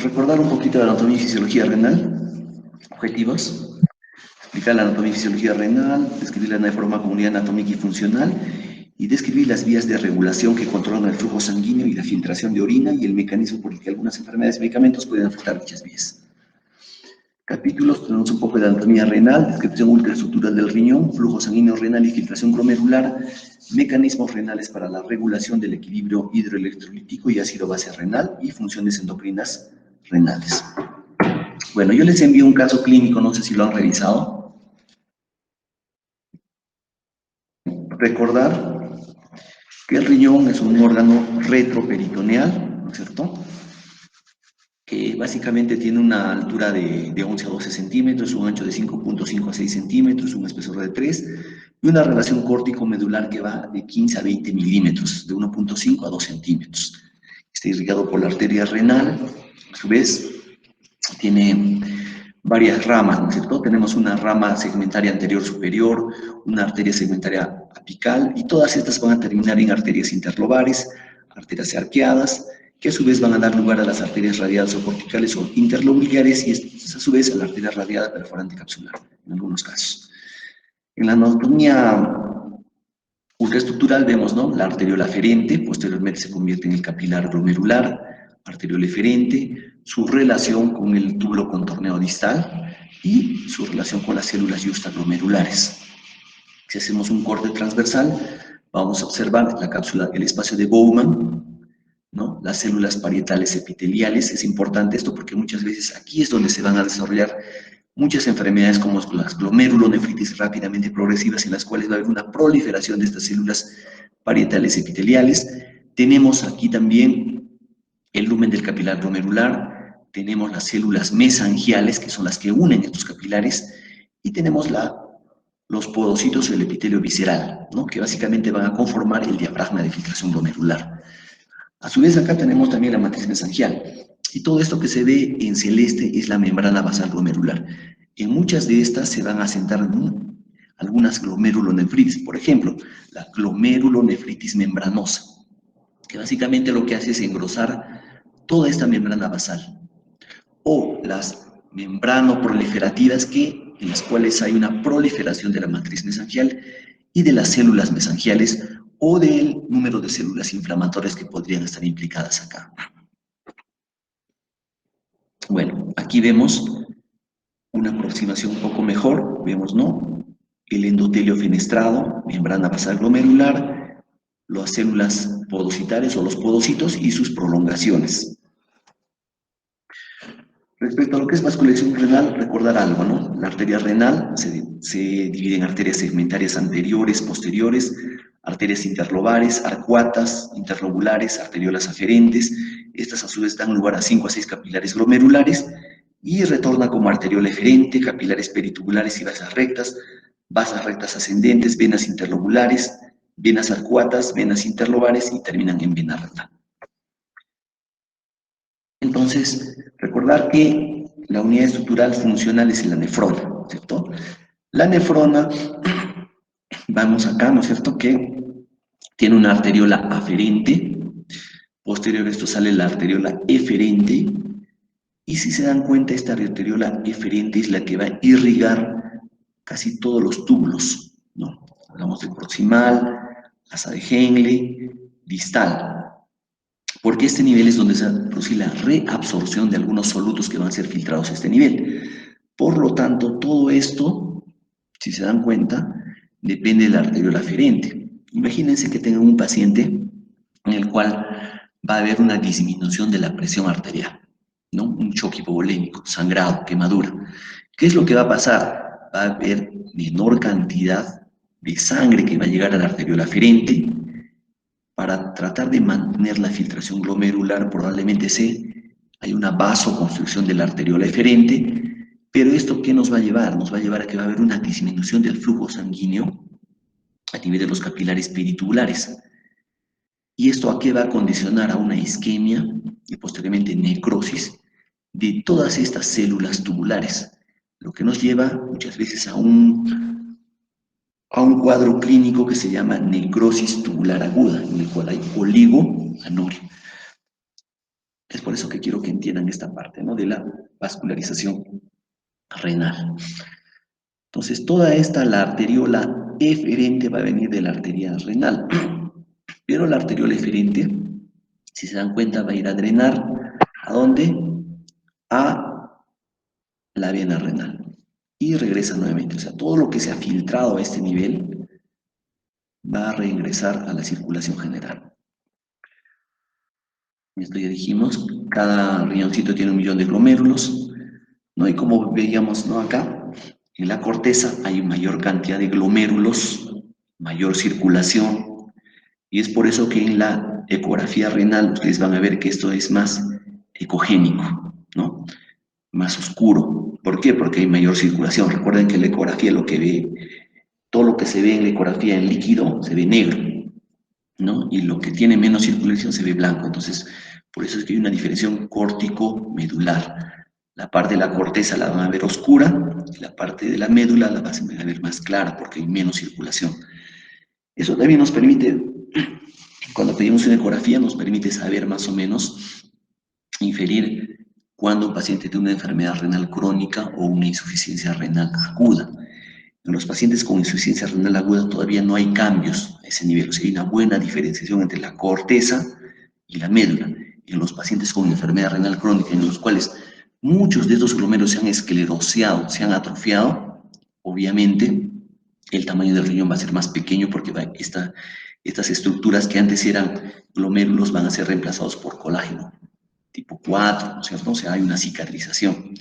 recordar un poquito de anatomía y fisiología renal. Objetivos: explicar la anatomía y fisiología renal, describirla de forma comunidad anatómica y funcional, y describir las vías de regulación que controlan el flujo sanguíneo y la filtración de orina y el mecanismo por el que algunas enfermedades y medicamentos pueden afectar dichas vías. Capítulos: tenemos un poco de anatomía renal, descripción ultraestructural del riñón, flujo sanguíneo renal y filtración glomerular, mecanismos renales para la regulación del equilibrio hidroelectrolítico y ácido base renal y funciones endocrinas renales. Bueno, yo les envío un caso clínico, no sé si lo han revisado. Recordar que el riñón es un órgano retroperitoneal, ¿no es cierto?, que básicamente tiene una altura de 11 a 12 centímetros, un ancho de 5.5 a 6 centímetros, un espesor de 3, y una relación córtico-medular que va de 15 a 20 milímetros, de 1.5 a 2 centímetros. Está irrigado por la arteria renal, a su vez tiene varias ramas, ¿no es cierto? Tenemos una rama segmentaria anterior superior, una arteria segmentaria apical, y todas estas van a terminar en arterias interlobares, arterias arqueadas, que a su vez van a dar lugar a las arterias radiadas o corticales o interlobulares, y a su vez a la arteria radiada perforante capsular, en algunos casos. En la anatomía ultraestructural vemos, ¿no?, la arteriola aferente, posteriormente se convierte en el capilar glomerular, arteriola eferente, su relación con el túbulo contorneo distal y su relación con las células justaglomerulares. Si hacemos un corte transversal, vamos a observar la cápsula, el espacio de Bowman, ¿no?, las células parietales epiteliales. Es importante esto porque muchas veces aquí es donde se van a desarrollar muchas enfermedades como las glomerulonefritis rápidamente progresivas, en las cuales va a haber una proliferación de estas células parietales epiteliales. Tenemos aquí también el lumen del capilar glomerular, tenemos las células mesangiales, que son las que unen estos capilares, y tenemos los podocitos o el epitelio visceral, ¿no?, que básicamente van a conformar el diafragma de filtración glomerular. A su vez, acá tenemos también la matriz mesangial, y todo esto que se ve en celeste es la membrana basal glomerular. En muchas de estas se van a asentar algunas glomerulonefritis, por ejemplo, la glomerulonefritis membranosa, que básicamente lo que hace es engrosar toda esta membrana basal, o las membranoproliferativas, en las cuales hay una proliferación de la matriz mesangial y de las células mesangiales, o del número de células inflamatorias que podrían estar implicadas acá. Bueno, aquí vemos una aproximación un poco mejor, vemos, ¿no?, el endotelio fenestrado, membrana basal glomerular, las células podocitarias o los podocitos y sus prolongaciones. Respecto a lo que es vascularización renal, recordar algo, ¿no? La arteria renal se divide en arterias segmentarias anteriores, posteriores, arterias interlobares, arcuatas, interlobulares, arteriolas aferentes. Estas a su vez dan lugar a 5 a 6 capilares glomerulares y retorna como arteriola eferente, capilares peritubulares y vasas rectas ascendentes, venas interlobulares, venas arcuatas, venas interlobares y terminan en vena renal. Entonces, recordar que la unidad estructural funcional es la nefrona, ¿cierto? La nefrona, vamos acá, ¿no es cierto?, que tiene una arteriola aferente, posterior a esto sale la arteriola eferente, y si se dan cuenta, esta arteriola eferente es la que va a irrigar casi todos los túbulos, ¿no? Hablamos de proximal, asa de Henle, distal, porque este nivel es donde se produce la reabsorción de algunos solutos que van a ser filtrados a este nivel. Por lo tanto, todo esto, si se dan cuenta, depende de la arteriola aferente. Imagínense que tengan un paciente en el cual va a haber una disminución de la presión arterial, ¿no?, un choque hipovolémico, sangrado, quemadura. ¿Qué es lo que va a pasar? Va a haber menor cantidad de sangre que va a llegar a la arteriola aferente. Para tratar de mantener la filtración glomerular, probablemente hay una vasoconstricción de la arteriola eferente, pero ¿esto qué nos va a llevar? Nos va a llevar a que va a haber una disminución del flujo sanguíneo a nivel de los capilares peritubulares. ¿Y esto a qué va a condicionar? A una isquemia y posteriormente necrosis de todas estas células tubulares, lo que nos lleva muchas veces a un cuadro clínico que se llama necrosis tubular aguda, en el cual hay oligoanuria. Es por eso que quiero que entiendan esta parte, ¿no? De la vascularización renal. Entonces, toda esta, la arteriola eferente va a venir de la arteria renal. Pero la arteriola eferente, si se dan cuenta, va a ir a drenar, ¿a dónde? A la vena renal. Y regresa nuevamente. O sea, todo lo que se ha filtrado a este nivel va a regresar a la circulación general. Esto ya dijimos, cada riñoncito tiene 1.000.000 de glomérulos, ¿no? Y como veíamos, ¿no? Acá, en la corteza hay mayor cantidad de glomérulos, mayor circulación, y es por eso que en la ecografía renal ustedes van a ver que esto es más ecogénico, ¿no? Más oscuro. ¿Por qué? Porque hay mayor circulación. Recuerden que la ecografía lo que ve, todo lo que se ve en la ecografía en líquido se ve negro, ¿no? Y lo que tiene menos circulación se ve blanco. Entonces, por eso es que hay una diferenciación córtico-medular. La parte de la corteza la van a ver oscura y la parte de la médula la van a ver más clara porque hay menos circulación. Eso también nos permite, cuando pedimos una ecografía, nos permite saber más o menos, inferir cuando un paciente tiene una enfermedad renal crónica o una insuficiencia renal aguda. En los pacientes con insuficiencia renal aguda todavía no hay cambios a ese nivel, o sea, hay una buena diferenciación entre la corteza y la médula. En los pacientes con enfermedad renal crónica, en los cuales muchos de estos glomérulos se han escleroseado, se han atrofiado, obviamente el tamaño del riñón va a ser más pequeño porque estas estructuras que antes eran glomérulos van a ser reemplazados por colágeno tipo 4, ¿no es cierto? O sea, hay una cicatrización.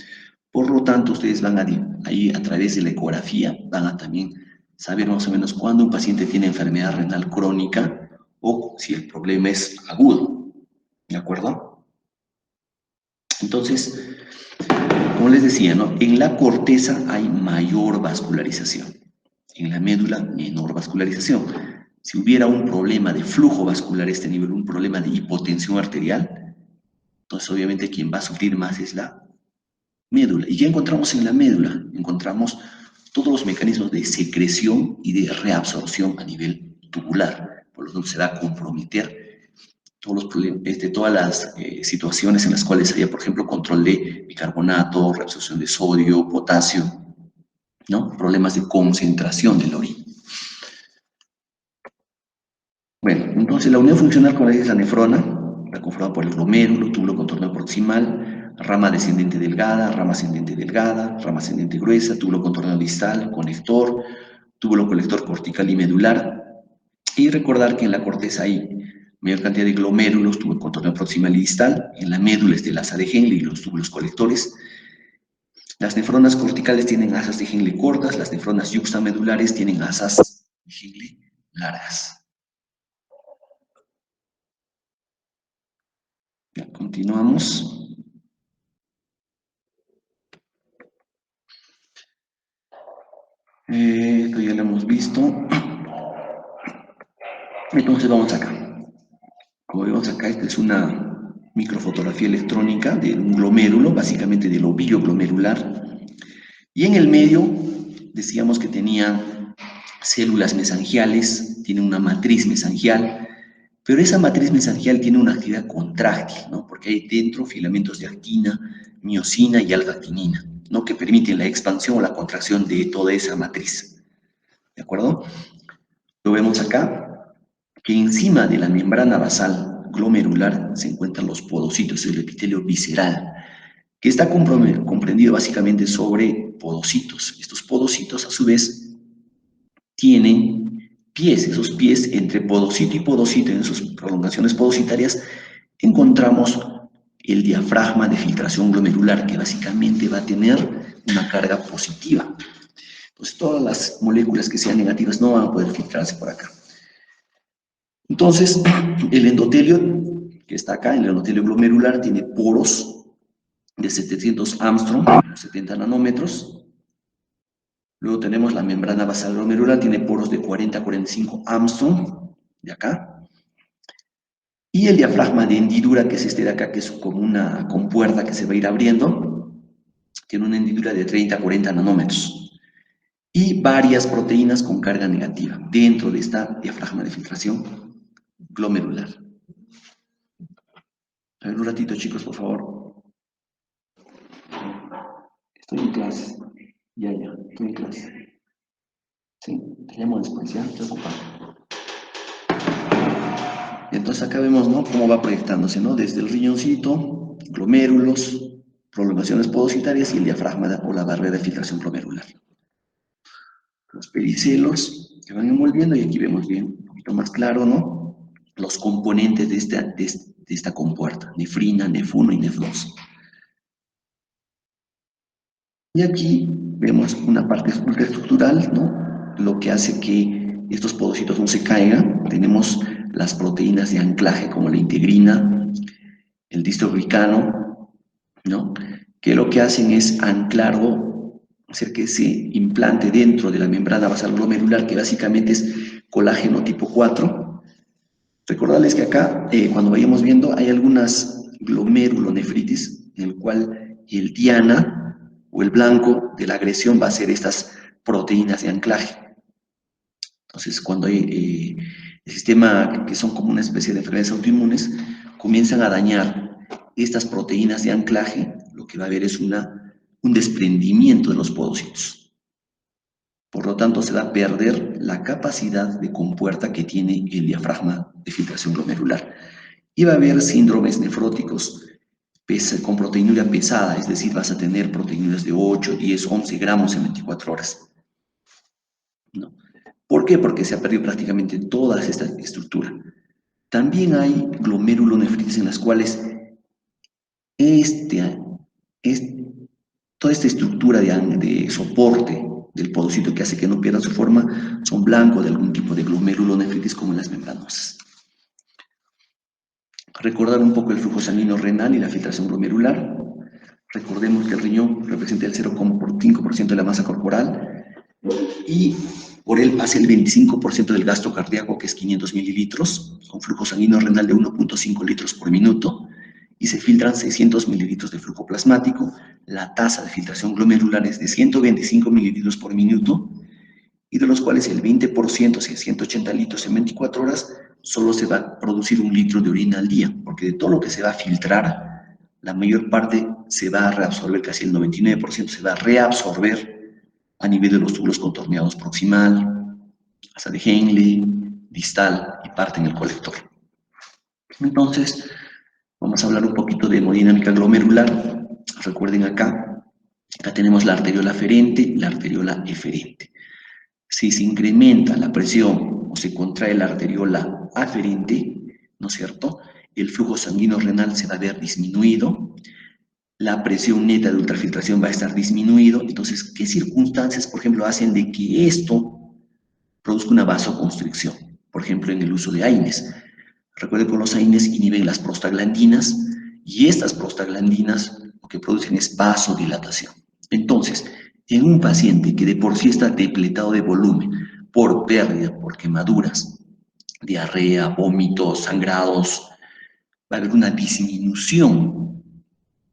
Por lo tanto, ustedes van a, ahí a través de la ecografía, van a también saber más o menos cuándo un paciente tiene enfermedad renal crónica o si el problema es agudo, ¿de acuerdo? Entonces, como les decía, ¿no? En la corteza hay mayor vascularización, en la médula menor vascularización. Si hubiera un problema de flujo vascular a este nivel, un problema de hipotensión arterial, entonces obviamente quien va a sufrir más es la médula. ¿Y qué encontramos en la médula? Encontramos todos los mecanismos de secreción y de reabsorción a nivel tubular. Por lo tanto, se va a comprometer todos los problemas, todas las situaciones en las cuales haya, por ejemplo, control de bicarbonato, reabsorción de sodio, potasio, ¿no? Problemas de concentración de la orina. Bueno, entonces la unión funcional con la nefrona, está conformada por el glomérulo, túbulo contorno proximal, rama descendente delgada, rama ascendente delgada, rama ascendente gruesa, túbulo contorno distal, conector, túbulo colector cortical y medular. Y recordar que en la corteza hay mayor cantidad de glomérulos, túbulo contorno proximal y distal, en la médula es de asa de Henle y los túbulos colectores. Las nefronas corticales tienen asas de Henle cortas, las nefronas yuxtamedulares tienen asas de Henle largas. Ya, continuamos. Esto ya lo hemos visto. Entonces vamos acá. Como vemos acá, esta es una microfotografía electrónica de un glomérulo, básicamente del ovillo glomerular. Y en el medio decíamos que tenía células mesangiales, tiene una matriz mesangial, pero esa matriz mesangial tiene una actividad contráctil, ¿no? Porque hay dentro filamentos de actina, miosina y alfa-actinina, ¿no? Que permiten la expansión o la contracción de toda esa matriz. ¿De acuerdo? Lo vemos acá, que encima de la membrana basal glomerular se encuentran los podocitos, el epitelio visceral, que está comprendido básicamente sobre podocitos. Estos podocitos, a su vez, tienen pies. Esos pies, entre podocito y podocito, en sus prolongaciones podocitarias, encontramos el diafragma de filtración glomerular, que básicamente va a tener una carga positiva. Entonces, todas las moléculas que sean negativas no van a poder filtrarse por acá. Entonces, el endotelio que está acá, el endotelio glomerular, tiene poros de 700 Armstrong, 70 nanómetros. Luego tenemos la membrana basal glomerular, tiene poros de 40 a 45 Armstrong, de acá. Y el diafragma de hendidura, que es este de acá, que es como una compuerta que se va a ir abriendo, tiene una hendidura de 30 a 40 nanómetros. Y varias proteínas con carga negativa dentro de esta diafragma de filtración glomerular. A ver, un ratito, chicos, por favor. Estoy en clase. Ya, estoy en clase. Sí, te llamo después, ¿ya? Estoy ocupado. Entonces acá vemos, ¿no?, cómo va proyectándose, ¿no? Desde el riñoncito, glomérulos, prolongaciones podocitarias y el diafragma o la barrera de filtración glomerular. Los pericelos que van envolviendo y aquí vemos bien, un poquito más claro, ¿no?, los componentes de esta compuerta, nefrina, nef1 y nef2. Y aquí vemos una parte ultraestructural, ¿no?, lo que hace que estos podocitos no se caigan. Tenemos las proteínas de anclaje como la integrina, el distroglicano, ¿no?, que lo que hacen es anclar o hacer que se implante dentro de la membrana basal glomerular, que básicamente es colágeno tipo 4. Recordarles que acá, cuando vayamos viendo, hay algunas glomerulonefritis, en el cual el diana o el blanco de la agresión va a ser estas proteínas de anclaje. Entonces, cuando hay el sistema, que son como una especie de enfermedades autoinmunes, comienzan a dañar estas proteínas de anclaje, lo que va a haber es un desprendimiento de los podocitos. Por lo tanto, se va a perder la capacidad de compuerta que tiene el diafragma de filtración glomerular. Y va a haber síndromes nefróticos con proteinuria pesada, es decir, vas a tener proteínas de 8, 10, 11 gramos en 24 horas. ¿No? ¿Por qué? Porque se ha perdido prácticamente toda esta estructura. También hay glomerulonefritis en las cuales toda esta estructura de soporte del podocito que hace que no pierda su forma son blancos de algún tipo de glomerulonefritis como en las membranosas. Recordar un poco el flujo sanguíneo renal y la filtración glomerular. Recordemos que el riñón representa el 0,5% de la masa corporal y por él hace el 25% del gasto cardíaco, que es 500 mililitros, con flujo sanguíneo renal de 1,5 litros por minuto, y se filtran 600 mililitros de flujo plasmático. La tasa de filtración glomerular es de 125 mililitros por minuto, y de los cuales el 20%, si es 180 litros en 24 horas, solo se va a producir 1 litro de orina al día, porque de todo lo que se va a filtrar, la mayor parte se va a reabsorber, casi el 99% se va a reabsorber a nivel de los túbulos contorneados proximal, asa de Henle, distal y parte en el colector. Entonces, vamos a hablar un poquito de hemodinámica glomerular. Recuerden acá tenemos la arteriola aferente y la arteriola eferente. Si se incrementa la presión o se contrae la arteriola aferente, ¿no es cierto?, el flujo sanguíneo renal se va a ver disminuido, la presión neta de ultrafiltración va a estar disminuido. Entonces, ¿qué circunstancias, por ejemplo, hacen de que esto produzca una vasoconstricción? Por ejemplo, en el uso de AINES. Recuerden que los AINES inhiben las prostaglandinas y estas prostaglandinas lo que producen es vasodilatación. Entonces, en un paciente que de por sí está depletado de volumen por pérdida, por quemaduras, diarrea, vómitos, sangrados, va a haber una disminución,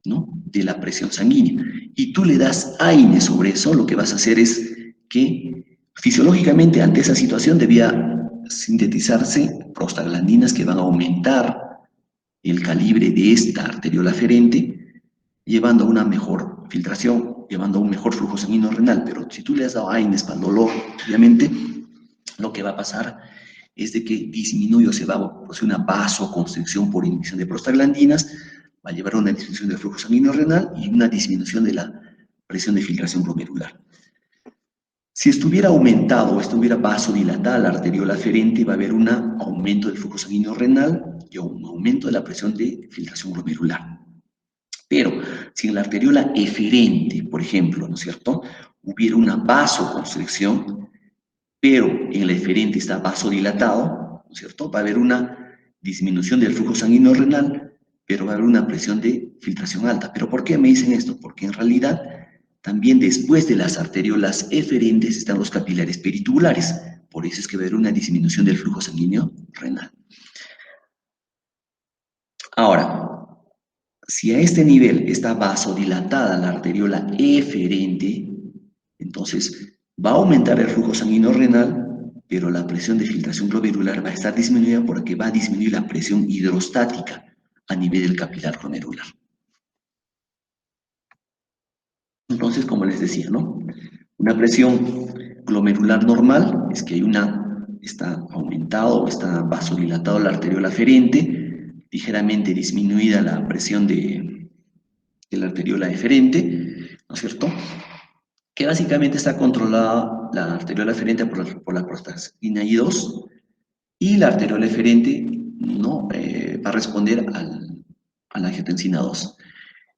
¿no?, de la presión sanguínea. Y tú le das AINES sobre eso, lo que vas a hacer es que fisiológicamente ante esa situación debía sintetizarse prostaglandinas que van a aumentar el calibre de esta arteriola aferente, llevando a una mejor filtración, llevando a un mejor flujo sanguíneo renal. Pero si tú le has dado AINES para el dolor, obviamente lo que va a pasar es de que disminuye o se va a producir una vasoconstricción por inhibición de prostaglandinas, va a llevar a una disminución del flujo sanguíneo renal y una disminución de la presión de filtración glomerular. Si estuviera aumentado o estuviera vasodilatada la arteriola aferente, va a haber un aumento del flujo sanguíneo renal y un aumento de la presión de filtración glomerular. Pero si en la arteriola eferente, por ejemplo, ¿no es cierto?, hubiera una vasoconstricción, pero en la eferente está vasodilatado, ¿no es cierto?, va a haber una disminución del flujo sanguíneo renal, pero va a haber una presión de filtración alta. ¿Pero por qué me dicen esto? Porque en realidad también después de las arteriolas eferentes están los capilares peritubulares. Por eso es que va a haber una disminución del flujo sanguíneo renal. Ahora, si a este nivel está vasodilatada la arteriola eferente, entonces va a aumentar el flujo sanguíneo renal, pero la presión de filtración glomerular va a estar disminuida porque va a disminuir la presión hidrostática. a nivel del capilar glomerular. Entonces, como les decía, ¿no? Una presión glomerular normal es que está aumentado o está vasodilatado la arteriola aferente, ligeramente disminuida la presión de la arteriola eferente, ¿no es cierto? Que básicamente está controlada la arteriola eferente por la prostaglandina I2 y la arteriola eferente no va a responder a la angiotensina 2.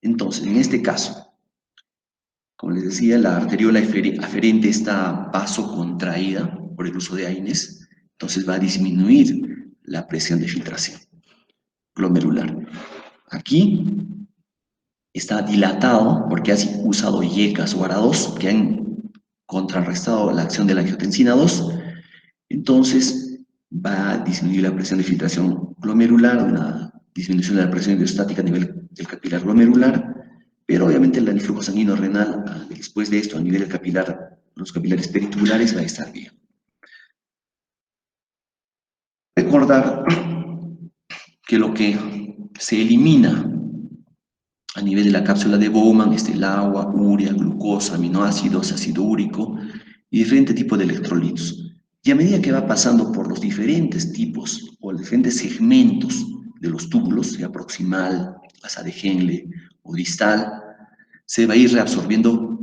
Entonces, en este caso, como les decía, la arteriola aferente está vasocontraída por el uso de AINES, entonces va a disminuir la presión de filtración glomerular. Aquí está dilatado porque has usado IECAS o ARA2 que han contrarrestado la acción de la angiotensina 2, entonces va a disminuir la presión de filtración glomerular, una disminución de la presión hidrostática a nivel del capilar glomerular, pero obviamente el flujo sanguíneo renal, después de esto, a nivel del capilar, los capilares peritubulares, va a estar bien. Recordar que lo que se elimina a nivel de la cápsula de Bowman es el agua, urea, glucosa, aminoácidos, ácido úrico y diferentes tipos de electrolitos. Y a medida que va pasando por los diferentes tipos o los diferentes segmentos de los túbulos, sea proximal, asa de Henle o distal, se va a ir reabsorbiendo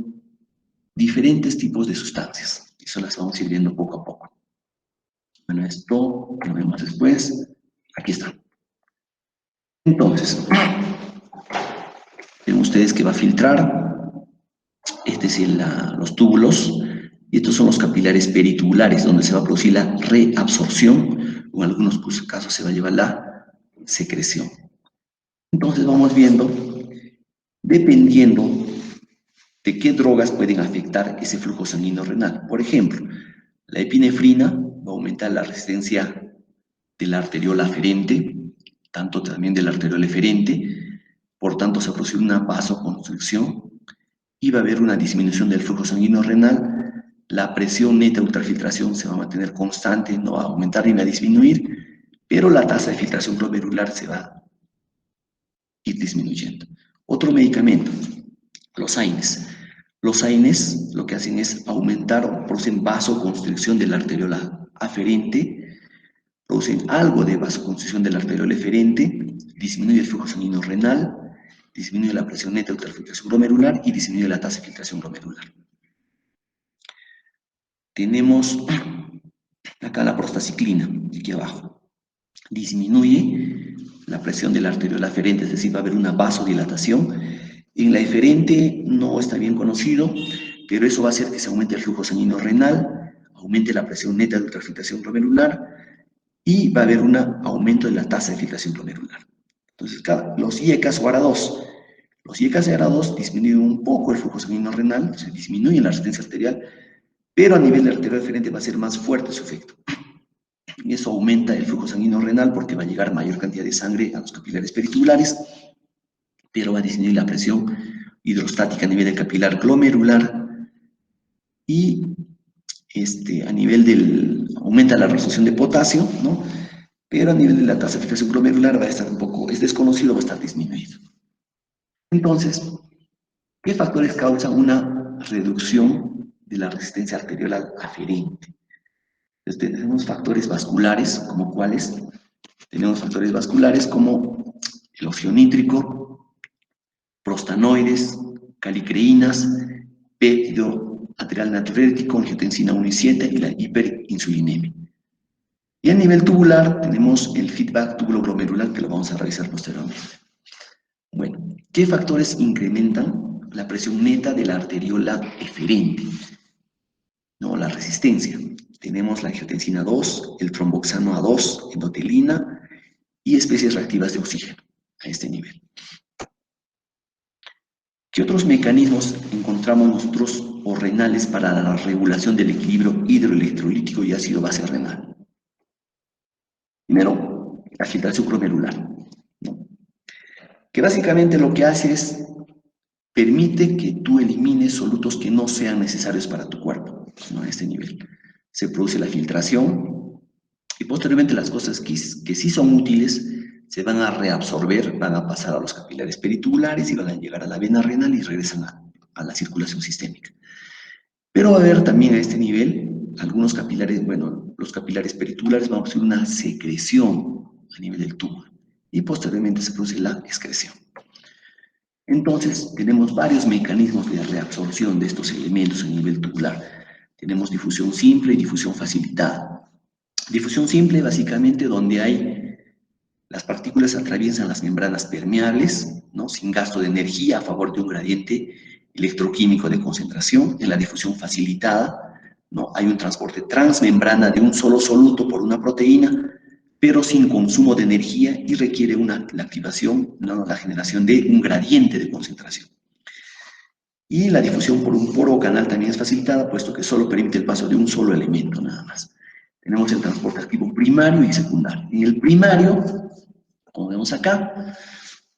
diferentes tipos de sustancias. Eso las vamos a ir viendo poco a poco. Bueno, esto lo vemos después. Aquí está. Entonces, ven ustedes que va a filtrar. Este es los túbulos. Y estos son los capilares peritubulares, donde se va a producir la reabsorción, o en algunos casos se va a llevar la secreción. Entonces vamos viendo, dependiendo de qué drogas pueden afectar ese flujo sanguíneo renal. Por ejemplo, la epinefrina va a aumentar la resistencia de la arteriola aferente, tanto también de la arteriola eferente, por tanto se va a producir una vasoconstricción y va a haber una disminución del flujo sanguíneo renal. La presión neta de ultrafiltración se va a mantener constante, no va a aumentar ni va a disminuir, pero la tasa de filtración glomerular se va a ir disminuyendo. Otro medicamento, los AINES. Los AINES lo que hacen es aumentar o producen vasoconstricción de la arteriola aferente, producen algo de vasoconstricción de la arteriola eferente, disminuye el flujo sanguíneo renal, disminuye la presión neta de ultrafiltración glomerular y disminuye la tasa de filtración glomerular. Tenemos acá la prostaciclina, aquí abajo. Disminuye la presión de la arteriola aferente, es decir, va a haber una vasodilatación. En la eferente no está bien conocido, pero eso va a hacer que se aumente el flujo sanguíneo renal, aumente la presión neta de ultrafiltración glomerular y va a haber un aumento de la tasa de filtración glomerular. Entonces, los IECAS o ARA2, los IECAS y ARA2 disminuyen un poco el flujo sanguíneo renal, se disminuye la resistencia arterial, pero a nivel de arteriola eferente va a ser más fuerte su efecto. Y eso aumenta el flujo sanguíneo renal porque va a llegar mayor cantidad de sangre a los capilares peritubulares, pero va a disminuir la presión hidrostática a nivel del capilar glomerular y a nivel aumenta la resolución de potasio, ¿no? Pero a nivel de la tasa de filtración glomerular va a estar un poco, es desconocido, va a estar disminuido. Entonces, ¿qué factores causan una reducción de la resistencia arteriolar aferente? Entonces, tenemos factores vasculares, como cuáles. Tenemos factores vasculares como el óxido nítrico, prostanoides, calicreínas, péptido arterial natriurético, angiotensina 1 y 7 y la hiperinsulinemia. Y a nivel tubular tenemos el feedback tubulo-glomerular que lo vamos a revisar posteriormente. Bueno, ¿qué factores incrementan la presión neta de la arteriola eferente? No, la resistencia. Tenemos la angiotensina 2, el tromboxano A2, endotelina y especies reactivas de oxígeno a este nivel. ¿Qué otros mecanismos encontramos nosotros o renales para la regulación del equilibrio hidroelectrolítico y ácido base renal? Primero, la filtración glomerular, ¿no? Que básicamente lo que hace es permite que tú elimines solutos que no sean necesarios para tu cuerpo, ¿no? A este nivel. Se produce la filtración y posteriormente las cosas que sí son útiles se van a reabsorber, van a pasar a los capilares peritubulares y van a llegar a la vena renal y regresan a la circulación sistémica. Pero va a haber también a este nivel algunos capilares, bueno, los capilares peritubulares van a producir una secreción a nivel del tubo y posteriormente se produce la excreción. Entonces, tenemos varios mecanismos de reabsorción de estos elementos a nivel tubular. Tenemos difusión simple y difusión facilitada. Difusión simple, básicamente, donde las partículas atraviesan las membranas permeables, ¿no?, sin gasto de energía a favor de un gradiente electroquímico de concentración. En la difusión facilitada, ¿no?, hay un transporte transmembrana de un solo soluto por una proteína, pero sin consumo de energía y requiere la activación, ¿no?, la generación de un gradiente de concentración. Y la difusión por un poro o canal también es facilitada, puesto que solo permite el paso de un solo elemento, nada más. Tenemos el transporte activo primario y secundario. En el primario, como vemos acá, ¿no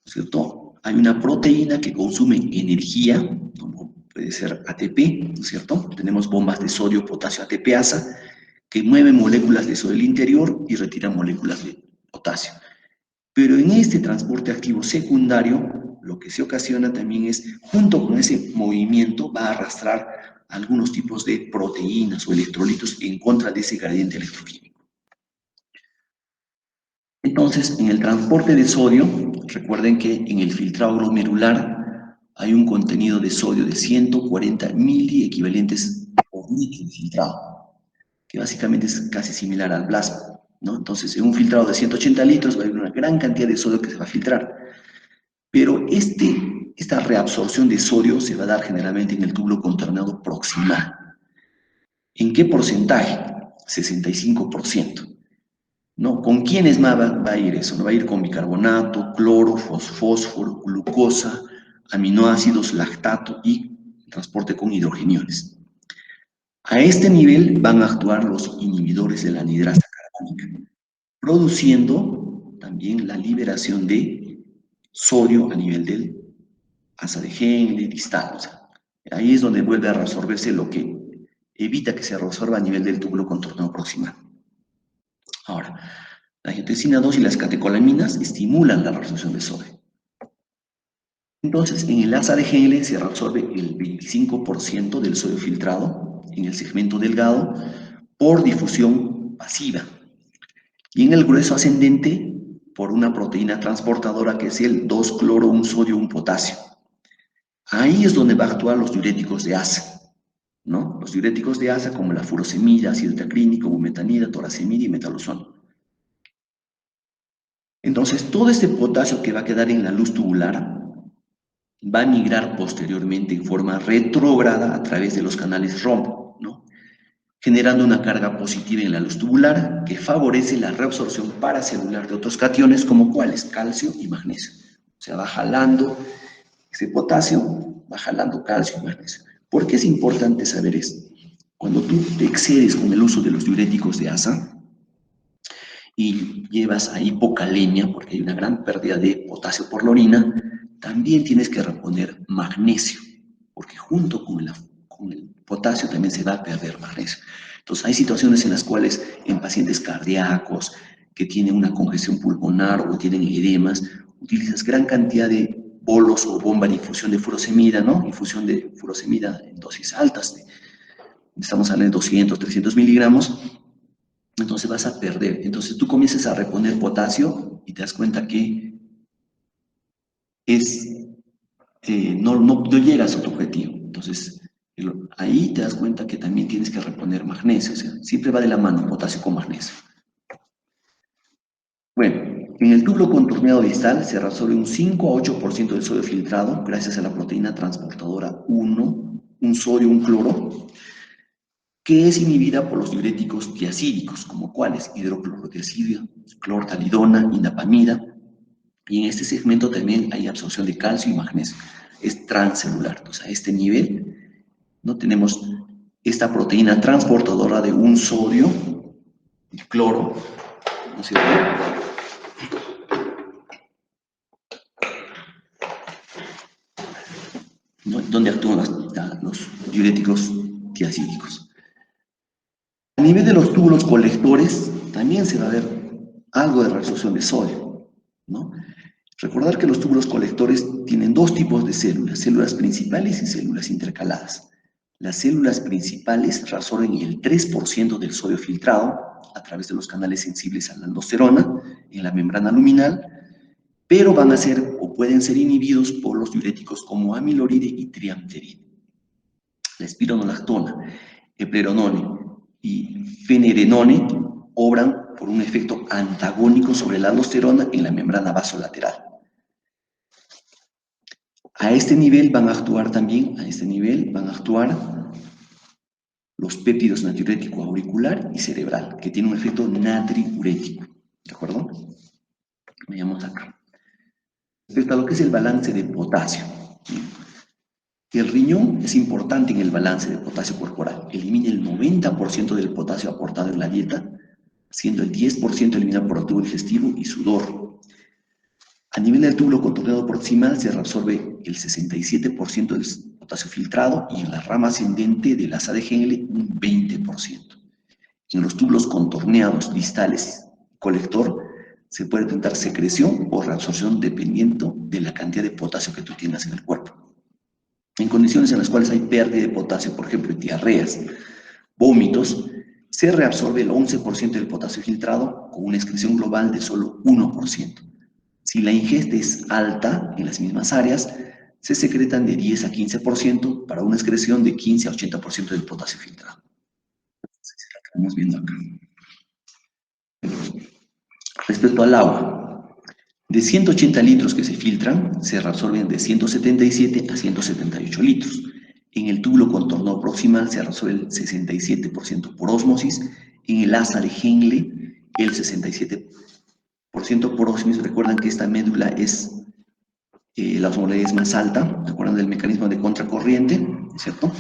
es cierto?, hay una proteína que consume energía, como puede ser ATP, ¿no es cierto? Tenemos bombas de sodio, potasio, ATPasa, que mueven moléculas de sodio del interior y retiran moléculas de potasio. Pero en este transporte activo secundario, lo que se ocasiona también es, junto con ese movimiento, va a arrastrar algunos tipos de proteínas o electrolitos en contra de ese gradiente electroquímico. Entonces, en el transporte de sodio, recuerden que en el filtrado glomerular hay un contenido de sodio de 140 miliequivalentes por litro de filtrado, que básicamente es casi similar al plasma, ¿no? Entonces, en un filtrado de 180 litros va a haber una gran cantidad de sodio que se va a filtrar. Pero esta reabsorción de sodio se va a dar generalmente en el túbulo contorneado proximal. ¿En qué porcentaje? 65%. ¿No? ¿Con quiénes va a ir eso? ¿No? Va a ir con bicarbonato, cloro, fósforo, glucosa, aminoácidos, lactato y transporte con hidrogeniones. A este nivel van a actuar los inhibidores de la anhidrasa carbónica, produciendo también la liberación de sodio a nivel del asa de Henle, distal. O sea, ahí es donde vuelve a reabsorberse lo que evita que se reabsorba a nivel del túbulo contorneado proximal. Ahora, la angiotensina 2 y las catecolaminas estimulan la reabsorción de sodio. Entonces, en el asa de Henle se reabsorbe el 25% del sodio filtrado en el segmento delgado por difusión pasiva. Y en el grueso ascendente, por una proteína transportadora que es el 2-cloro-1-sodio-1-potasio. Ahí es donde va a actuar los diuréticos de asa, ¿no? Los diuréticos de asa como la furosemida, ácido teacrínico, bumetanida, toracemida y metalozón. Entonces, todo este potasio que va a quedar en la luz tubular va a migrar posteriormente en forma retrógrada a través de los canales rombo, ¿no?, generando una carga positiva en la luz tubular que favorece la reabsorción paracelular de otros cationes como cuáles, calcio y magnesio. O sea, va jalando ese potasio, va jalando calcio y magnesio. ¿Por qué es importante saber esto? Cuando tú te excedes con el uso de los diuréticos de asa y llevas a hipocalemia, porque hay una gran pérdida de potasio por la orina, también tienes que reponer magnesio, porque junto con el potasio también se va a perder magnesio. Entonces, hay situaciones en las cuales en pacientes cardíacos que tienen una congestión pulmonar o tienen edemas, utilizas gran cantidad de bolos o bomba de infusión de furosemida, ¿no? Infusión de furosemida en dosis altas, estamos hablando de 200, 300 miligramos, entonces vas a perder. Entonces tú comienzas a reponer potasio y te das cuenta que no llegas a tu objetivo. Entonces ahí te das cuenta que también tienes que reponer magnesio. O sea, siempre va de la mano potasio con magnesio. Bueno, en el túbulo contorneado distal se reabsorbe un 5 a 8% del sodio filtrado gracias a la proteína transportadora 1, un sodio, un cloro, que es inhibida por los diuréticos tiacídicos, como cuáles, hidroclorotiacidio, clortalidona, indapamida, y en este segmento también hay absorción de calcio y magnesio, es transcelular. Entonces, a este nivel no tenemos esta proteína transportadora de un sodio, el cloro, ¿no es cierto?, ¿no?, donde actúan los diuréticos tiacídicos. A nivel de los túbulos colectores, también se va a ver algo de reabsorción de sodio. ¿no? Recordar que los túbulos colectores tienen dos tipos de células, células principales y células intercaladas. Las células principales reabsorben el 3% del sodio filtrado a través de los canales sensibles a la aldosterona en la membrana luminal, pero van a ser o pueden ser inhibidos por los diuréticos como amiloride y triamteride. La espironolactona, eplerenone y fenerenone obran por un efecto antagónico sobre la aldosterona en la membrana vasolateral. A este nivel van a actuar los péptidos natriurético auricular y cerebral, que tienen un efecto natriurético, ¿de acuerdo? Veamos acá. Respecto a lo que es el balance de potasio, el riñón es importante en el balance de potasio corporal. Elimina el 90% del potasio aportado en la dieta, siendo el 10% eliminado por el tubo digestivo y sudor. A nivel del túbulo contorneado proximal se reabsorbe el 67% del potasio filtrado y en la rama ascendente del asa de Henle un 20%. En los túbulos contorneados distales colector se puede intentar secreción o reabsorción dependiendo de la cantidad de potasio que tú tienes en el cuerpo. En condiciones en las cuales hay pérdida de potasio, por ejemplo, diarreas, vómitos, se reabsorbe el 11% del potasio filtrado con una excreción global de solo 1%. Si la ingesta es alta en las mismas áreas, se secretan de 10 a 15% para una excreción de 15 a 80% del potasio filtrado. Estamos viendo acá. Respecto al agua, de 180 litros que se filtran, se reabsorben de 177 a 178 litros. En el túbulo contorno proximal se reabsorbe el 67% por ósmosis, en el asa de Henle el 67% por ósmosis. Recuerdan que esta médula es, la osmolaridad es más alta, ¿se acuerdan del mecanismo de contracorriente? ¿Cierto?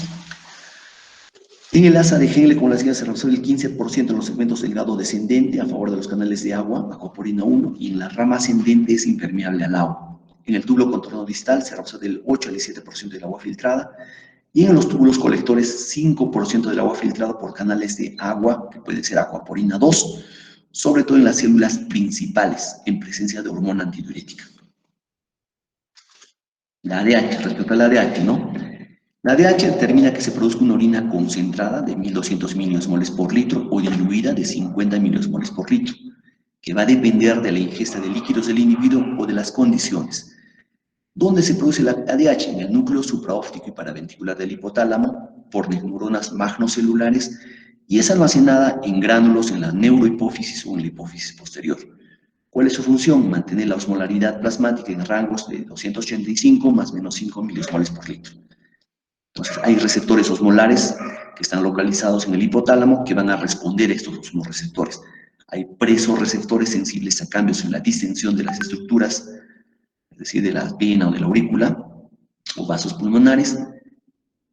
En el asa de Henle, como les decía, se reabsorbe el 15% en los segmentos del grado descendente a favor de los canales de agua, aquaporina 1, y en la rama ascendente es impermeable al agua. En el túbulo contorno distal se reabsorbe del 8 al 17% del agua filtrada, y en los túbulos colectores 5% del agua filtrada por canales de agua, que puede ser aquaporina 2, sobre todo en las células principales, en presencia de hormona antidiurética. La ADH, respecto a la ADH, ¿no? La ADH determina que se produzca una orina concentrada de 1200 miliosmoles por litro o diluida de 50 miliosmoles por litro, que va a depender de la ingesta de líquidos del individuo o de las condiciones. ¿Dónde se produce la ADH? En el núcleo supraóptico y paraventricular del hipotálamo, por neuronas magnocelulares, y es almacenada en gránulos en la neurohipófisis o en la hipófisis posterior. ¿Cuál es su función? Mantener la osmolaridad plasmática en rangos de 285 más o menos 5 miliosmoles por litro. Entonces, hay receptores osmolares que están localizados en el hipotálamo que van a responder a estos osmoreceptores. Hay presorreceptores sensibles a cambios en la distensión de las estructuras, es decir, de la vena o de la aurícula, o vasos pulmonares,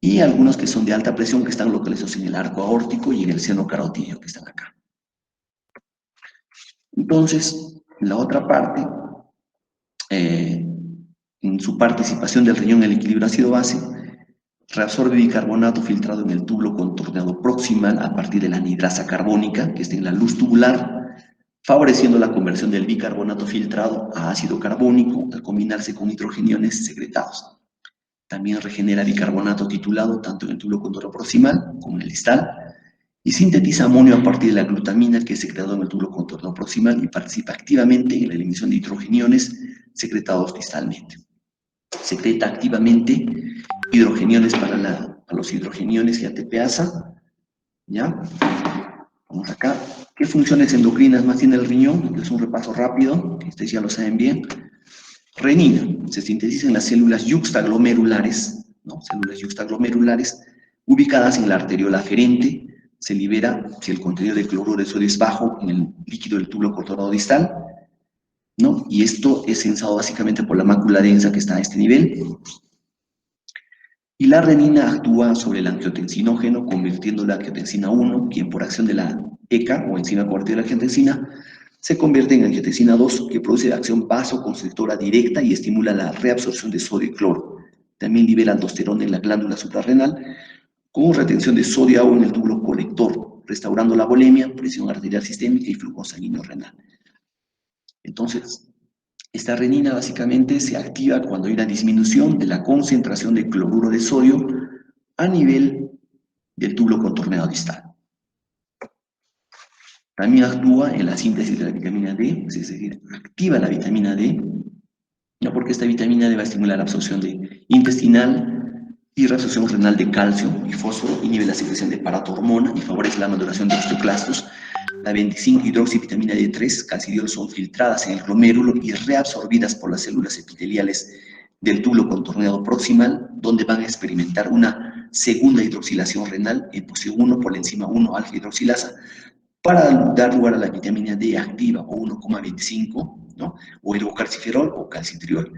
y algunos que son de alta presión que están localizados en el arco aórtico y en el seno carotídeo que están acá. Entonces, la otra parte, en su participación del riñón en el equilibrio ácido-base, reabsorbe bicarbonato filtrado en el túbulo contorneado proximal a partir de la anhidrasa carbónica que está en la luz tubular, favoreciendo la conversión del bicarbonato filtrado a ácido carbónico al combinarse con nitrogeniones secretados. También regenera bicarbonato titulado tanto en el túbulo contorneado proximal como en el distal, y sintetiza amonio a partir de la glutamina que es secretado en el túbulo contorneado proximal y participa activamente en la eliminación de nitrogeniones secretados distalmente. Secreta activamente hidrogeniones para los hidrogeniones y ATPasa, ¿ya? Vamos acá. ¿Qué funciones endocrinas más tiene el riñón? Es un repaso rápido, que ustedes ya lo saben bien. Renina, se sintetiza en las células yuxtaglomerulares, ¿no? Células yuxtaglomerulares, ubicadas en la arteriola aferente. Se libera si el contenido de cloruro de sodio es bajo en el líquido del túbulo contorneado distal, ¿no? Y esto es sensado básicamente por la mácula densa que está a este nivel. Y la renina actúa sobre el angiotensinógeno, convirtiendo la angiotensina 1, quien por acción de la ECA, o enzima convertida de la angiotensina, se convierte en angiotensina 2, que produce acción vasoconstrictora directa y estimula la reabsorción de sodio y cloro. También libera aldosterona en la glándula suprarrenal, con retención de sodio y agua en el túbulo colector, restaurando la volemia, presión arterial sistémica y flujo sanguíneo renal. Entonces, Esta renina básicamente se activa cuando hay una disminución de la concentración de cloruro de sodio a nivel del túbulo contorneado distal. También actúa en la síntesis de la vitamina D, es decir, activa la vitamina D, ¿no? Porque esta vitamina D va a estimular la absorción intestinal y reabsorción renal de calcio y fósforo, inhibe la secreción de paratormona y favorece la maduración de osteoclastos. La 25-hidroxivitamina D3, calcidiol, son filtradas en el glomérulo y reabsorbidas por las células epiteliales del túbulo contorneado proximal, donde van a experimentar una segunda hidroxilación renal en posición 1 por la enzima 1-alfa hidroxilasa, para dar lugar a la vitamina D activa o 1,25, ¿no? O hidrocalciferol o calcitriol.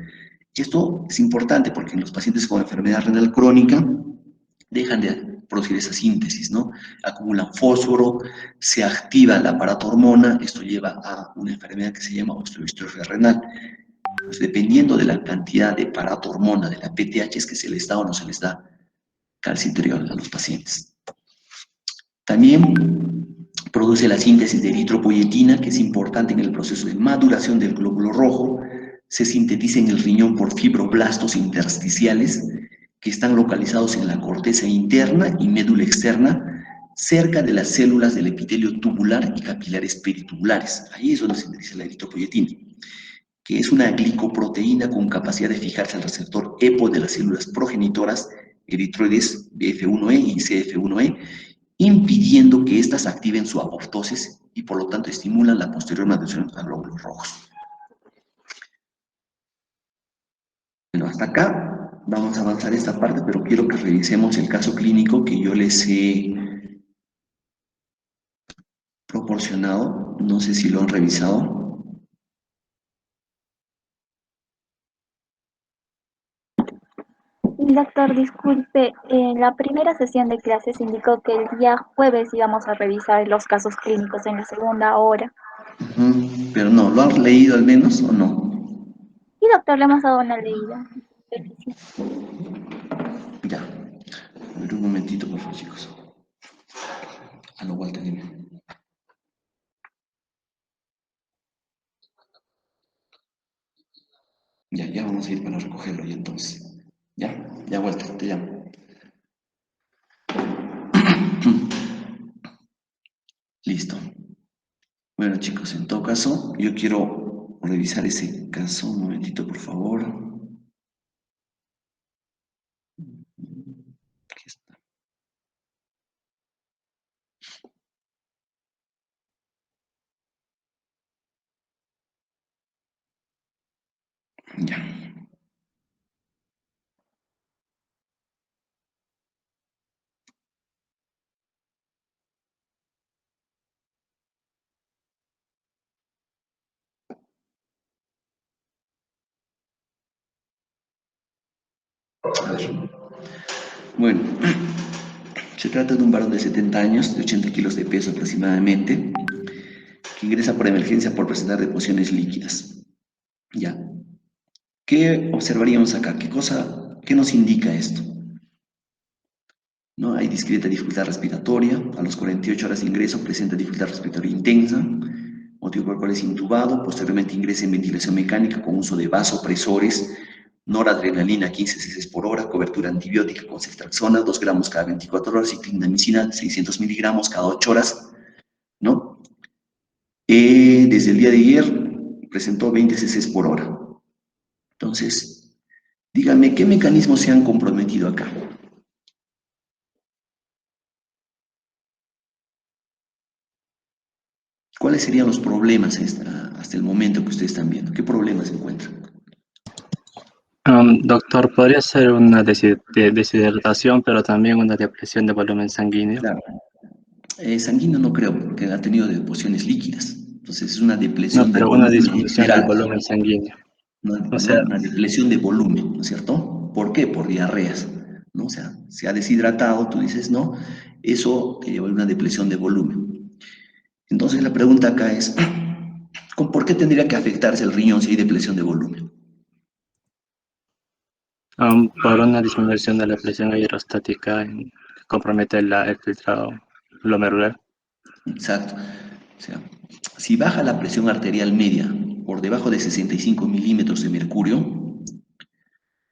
Y esto es importante porque en los pacientes con enfermedad renal crónica dejan de producir esa síntesis, ¿no? Acumulan fósforo, se activa la paratormona, esto lleva a una enfermedad que se llama osteodistrofia renal. Pues dependiendo de la cantidad de paratormona, de la PTH, es que se les da o no se les da calcitriol a los pacientes. También produce la síntesis de eritropoyetina, que es importante en el proceso de maduración del glóbulo rojo. Se sintetiza en el riñón por fibroblastos intersticiales que están localizados en la corteza interna y médula externa, cerca de las células del epitelio tubular y capilares peritubulares. Ahí es donde se sintetiza la eritropoyetina, que es una glicoproteína con capacidad de fijarse al receptor EPO de las células progenitoras eritroides BF1E y CF1E, impidiendo que éstas activen su apoptosis y por lo tanto estimulan la posterior maduración a glóbulos rojos. Bueno, hasta acá vamos a avanzar esta parte, pero quiero que revisemos el caso clínico que yo les he proporcionado. No sé si lo han revisado. Doctor, disculpe, en la primera sesión de clases indicó que el día jueves íbamos a revisar los casos clínicos en la segunda hora. Pero no, ¿lo han leído al menos o no? Y doctor, le hemos dado una leída. Ya. A ver, un momentito, por favor, chicos. A lo Walter, dime. Ya vamos a ir para recogerlo ya entonces. Ya Walter, te llamo. Listo. Bueno, chicos, en todo caso, yo quiero revisar ese caso. Un momentito, por favor. Aquí está. Ya. A ver. Bueno, se trata de un varón de 70 años, de 80 kilos de peso aproximadamente, que ingresa por emergencia por presentar deposiciones líquidas. Ya. ¿Qué observaríamos acá? ¿Qué nos indica esto? ¿No? Hay discreta dificultad respiratoria, a los 48 horas de ingreso presenta dificultad respiratoria intensa, motivo por el cual es intubado, posteriormente ingresa en ventilación mecánica con uso de vasopresores, noradrenalina 15 cc por hora, cobertura antibiótica con ceftriaxona, 2 gramos cada 24 horas y clindamicina 600 miligramos cada 8 horas, ¿no? Desde el día de ayer presentó 20 cc por hora. Entonces, díganme, ¿qué mecanismos se han comprometido acá? ¿Cuáles serían los problemas hasta el momento que ustedes están viendo? ¿Qué problemas se encuentran? Doctor, podría ser una deshidratación, pero también una depresión de volumen sanguíneo. Claro. Sanguíneo no creo, porque ha tenido deposiciones líquidas. Entonces es una No, depresión de pero una volumen en disminución del general, volumen sanguíneo. O ¿no? sea, Una depresión de volumen, ¿no es cierto? ¿Por qué? Por diarreas, ¿no? O sea, se ha deshidratado, tú dices, no, eso te lleva a una depresión de volumen. Entonces la pregunta acá es, ¿por qué tendría que afectarse el riñón si hay depresión de volumen? por una disminución de la presión hidrostática que compromete el filtrado glomerular. Exacto. O sea, si baja la presión arterial media, por debajo de 65 milímetros de mercurio,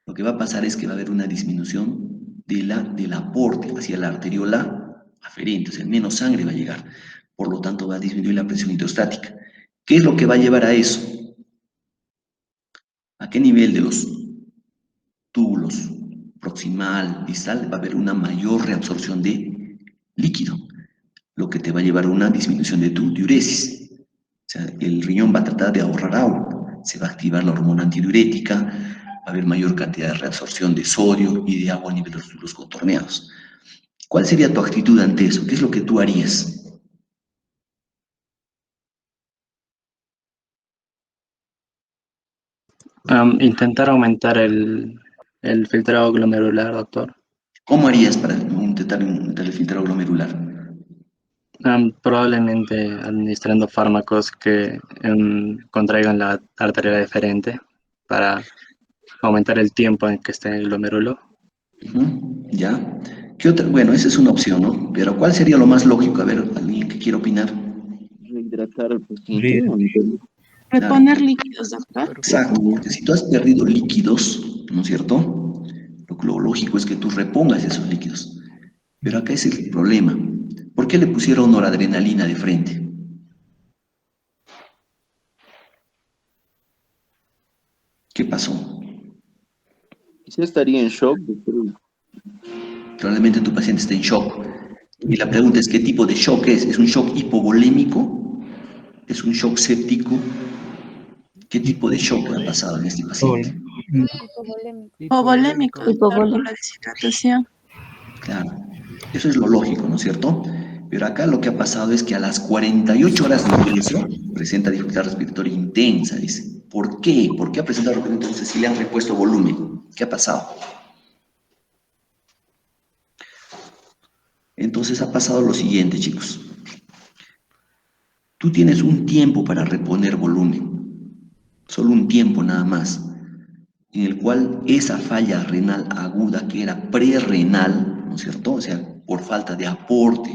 lo que va a pasar es que va a haber una disminución del aporte hacia la arteriola aferente, o sea, menos sangre va a llegar. Por lo tanto, va a disminuir la presión hidrostática. ¿Qué es lo que va a llevar a eso? ¿A qué nivel de los túbulos proximal, distal, va a haber una mayor reabsorción de líquido, lo que te va a llevar a una disminución de tu diuresis? O sea, el riñón va a tratar de ahorrar agua, se va a activar la hormona antidiurética, va a haber mayor cantidad de reabsorción de sodio y de agua a nivel de los túbulos contorneados. ¿Cuál sería tu actitud ante eso? ¿Qué es lo que tú harías? Intentar aumentar el filtrado glomerular, doctor. ¿Cómo harías para intentar aumentar el filtrado glomerular? Probablemente administrando fármacos que contraigan la arteria deferente para aumentar el tiempo en que esté en el glomérulo. ¿Ya? ¿Qué otra? Bueno, esa es una opción, ¿no? Pero ¿cuál sería lo más lógico? A ver, ¿alguien que quiera opinar? Rehidratar al paciente. Claro, Reponer líquidos, doctor. exacto, porque si tú has perdido líquidos, ¿no es cierto? Lo lógico es que tú repongas esos líquidos. Pero acá es el problema. ¿Por qué le pusieron noradrenalina de frente? ¿Qué pasó? Quizá estaría en shock, doctor. Probablemente tu paciente esté en shock. Y la pregunta es, ¿qué tipo de shock es? ¿Es un shock hipovolémico? ¿Es un shock séptico? ¿Qué tipo de shock ha pasado en este paciente? Hipovolémico, doctor, por Hipovolémico. la deshidratación. Claro, eso es lo lógico, ¿no es cierto? Pero acá lo que ha pasado es que a las 48 horas de ingreso presenta dificultad respiratoria intensa, dice. ¿Por qué? ¿Por qué ha presentado dificultad intensa si le han repuesto volumen? ¿Qué ha pasado? Entonces ha pasado lo siguiente, chicos. Tú tienes un tiempo para reponer volumen, solo un tiempo nada más, en el cual esa falla renal aguda que era prerrenal, ¿no es cierto? O sea, por falta de aporte,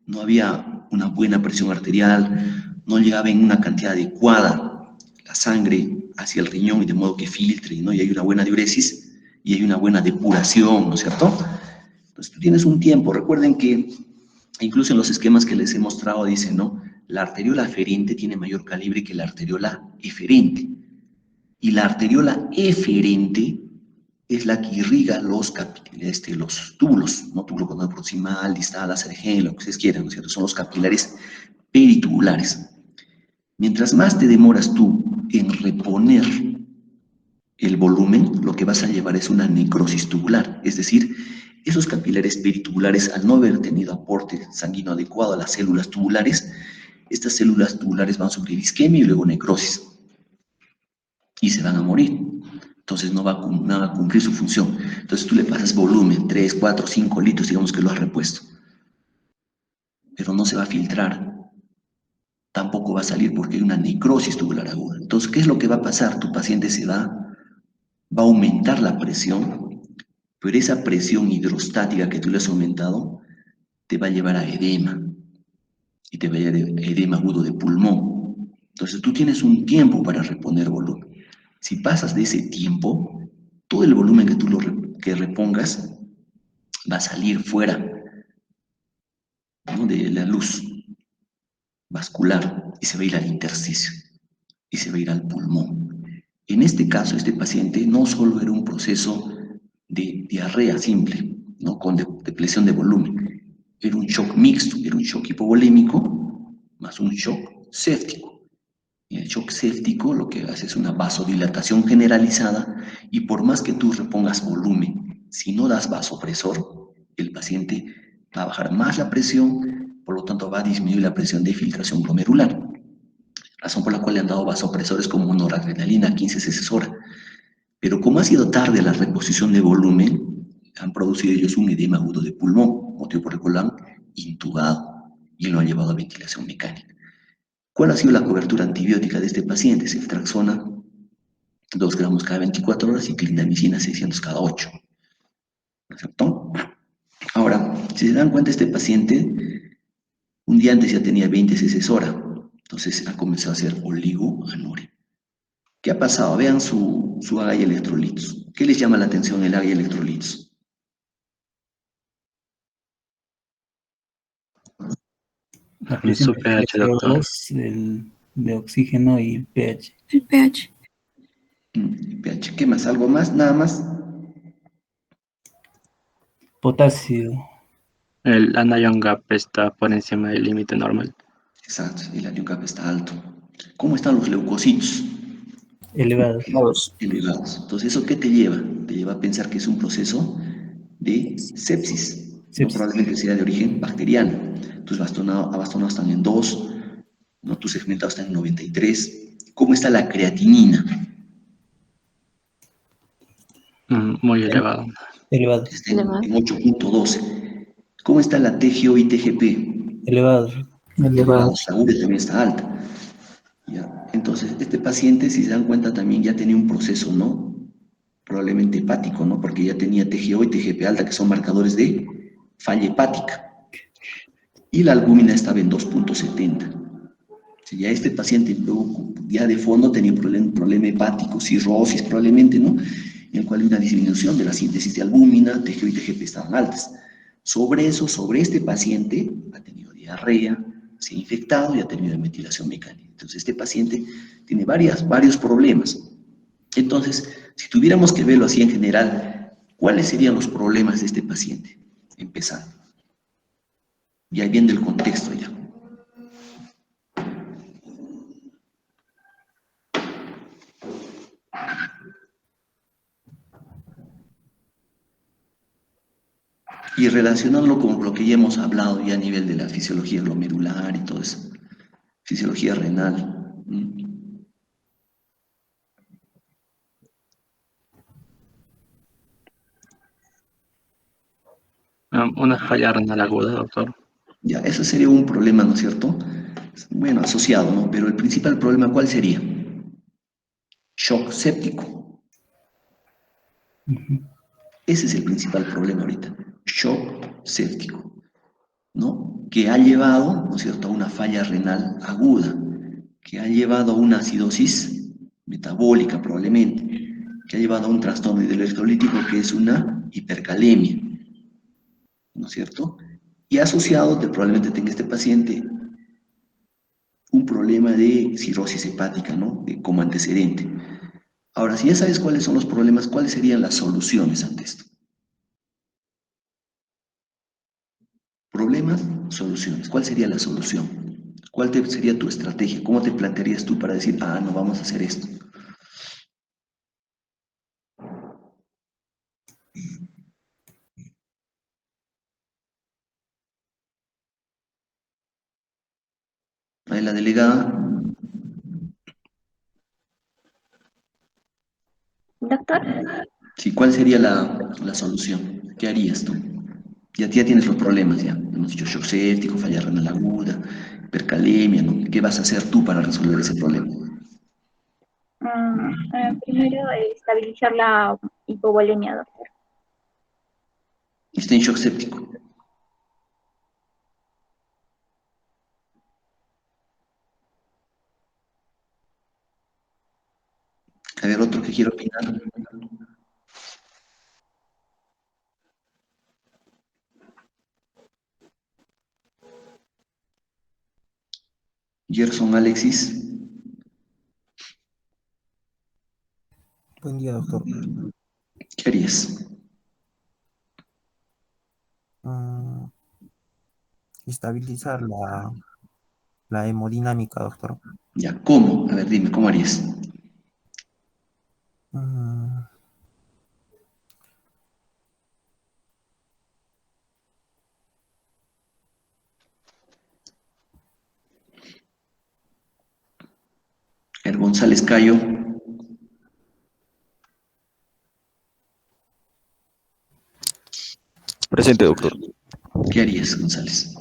no había una buena presión arterial, no llegaba en una cantidad adecuada la sangre hacia el riñón y de modo que filtre, ¿no? Y hay una buena diuresis y hay una buena depuración, ¿no es cierto? Entonces tú tienes un tiempo, recuerden que incluso en los esquemas que les he mostrado dicen, ¿no? La arteriola aferente tiene mayor calibre que la arteriola eferente. Y la arteriola eferente es la que irriga los túbulos, ¿no? Túbulo contorno proximal, distal, ACDG, lo que ustedes quieran, ¿no es cierto? Son los capilares peritubulares. Mientras más te demoras tú en reponer el volumen, lo que vas a llevar es una necrosis tubular, es decir, esos capilares peritubulares, al no haber tenido aporte sanguíneo adecuado a las células tubulares, estas células tubulares van a sufrir isquemia y luego necrosis, y se van a morir. Entonces no van a cumplir su función. Entonces tú le pasas volumen, 3, 4, 5 litros, digamos que lo has repuesto, pero no se va a filtrar, tampoco va a salir porque hay una necrosis tubular aguda. Entonces, ¿qué es lo que va a pasar? Tu paciente va a aumentar la presión, pero esa presión hidrostática que tú le has aumentado te va a llevar a edema, y te va a llevar a edema agudo de pulmón. Entonces tú tienes un tiempo para reponer volumen. Si pasas de ese tiempo, todo el volumen que tú que repongas va a salir fuera, ¿no? De la luz vascular y se va a ir al intersticio y se va a ir al pulmón. En este caso, este paciente no solo era un proceso de diarrea simple, ¿no? Con depresión de volumen, era un shock mixto, era un shock hipovolémico más un shock séptico. Y el shock séptico lo que hace es una vasodilatación generalizada y por más que tú repongas volumen, si no das vasopresor, el paciente va a bajar más la presión, por lo tanto va a disminuir la presión de filtración glomerular. Razón por la cual le han dado vasopresores como noradrenalina 15 cc hora. Pero como ha sido tarde la reposición de volumen, han producido ellos un edema agudo de pulmón, motivo por el cual lo han intubado y lo han llevado a ventilación mecánica. ¿Cuál ha sido la cobertura antibiótica de este paciente? Ceftriaxona 2 gramos cada 24 horas y clindamicina 600 cada 8. ¿No es cierto? Ahora, si se dan cuenta, este paciente un día antes ya tenía 20 cc hora, entonces ha comenzado a hacer oligoanuria. ¿Qué ha pasado? Vean su AGA y electrolitos. ¿Qué les llama la atención el AGA y electrolitos? La presión Su pH, de doctor. CO2, de oxígeno y el pH. El pH. pH. ¿Qué más? ¿Algo más? ¿Nada más? Potasio, El anion gap está por encima del límite normal. Exacto, el anion gap está alto. ¿Cómo están los leucocitos? elevado. Elevados. Entonces, ¿eso qué te lleva? Te lleva a pensar que es un proceso de sepsis. ¿No? Sepsis. Probablemente sea de origen bacteriano. Tus abastonados están en 2, ¿no? Tus segmentados están en 93. ¿Cómo está la creatinina? Muy elevado. Elevado. Está en 8.12. ¿Cómo está la TGO y TGP? Elevado. Elevado. La urea también está alta. ¿Ya? Entonces, este paciente, si se dan cuenta, también ya tenía un proceso, ¿no? Probablemente hepático, ¿no? Porque ya tenía TGO y TGP alta, que son marcadores de falla hepática. Y la albúmina estaba en 2.70. Si ya este paciente luego, ya de fondo tenía un problema hepático, cirrosis probablemente, ¿no? En el cual hay una disminución de la síntesis de albúmina, TGO y TGP estaban altas. Sobre eso, sobre este paciente, ha tenido diarrea, se ha infectado y ha tenido ventilación mecánica. Entonces, este paciente tiene varios problemas. Entonces, si tuviéramos que verlo así en general, ¿cuáles serían los problemas de este paciente? Empezando. Ya viendo el contexto ya. Y relacionarlo con lo que ya hemos hablado ya a nivel de la fisiología glomerular y todo eso. Fisiología renal. Una falla renal aguda, doctor. Ya, eso sería un problema, ¿no es cierto? Bueno, asociado, ¿no? Pero el principal problema, ¿cuál sería? Shock séptico. Ese es el principal problema ahorita. Shock séptico, ¿no? Que ha llevado, ¿no es cierto?, a una falla renal aguda, que ha llevado a una acidosis metabólica probablemente, que ha llevado a un trastorno hidroelectrolítico que es una hipercalemia, ¿no es cierto? Y asociado, probablemente tenga este paciente un problema de cirrosis hepática, ¿no? Como antecedente. Ahora, si ya sabes cuáles son los problemas, ¿cuáles serían las soluciones ante esto? Problemas, soluciones. ¿Cuál sería la solución? ¿Cuál sería tu estrategia? ¿Cómo te plantearías tú para decir, no vamos a hacer esto? Ahí la delegada. Doctor, Sí, ¿cuál sería la solución? ¿Qué harías tú? Ya tienes los problemas, ya. Hemos dicho shock séptico, falla renal aguda, hipercalemia, ¿no? ¿Qué vas a hacer tú para resolver ese problema? primero estabilizar la hipovolemia, doctor. Está en shock séptico. A ver, otro que quiero opinar. Gerson Alexis. Buen día, doctor. ¿Qué harías? Estabilizar la hemodinámica, doctor. Ya, ¿cómo? A ver, dime, ¿cómo harías? Mm, El González Cayo. Presente, doctor. ¿Qué harías, González?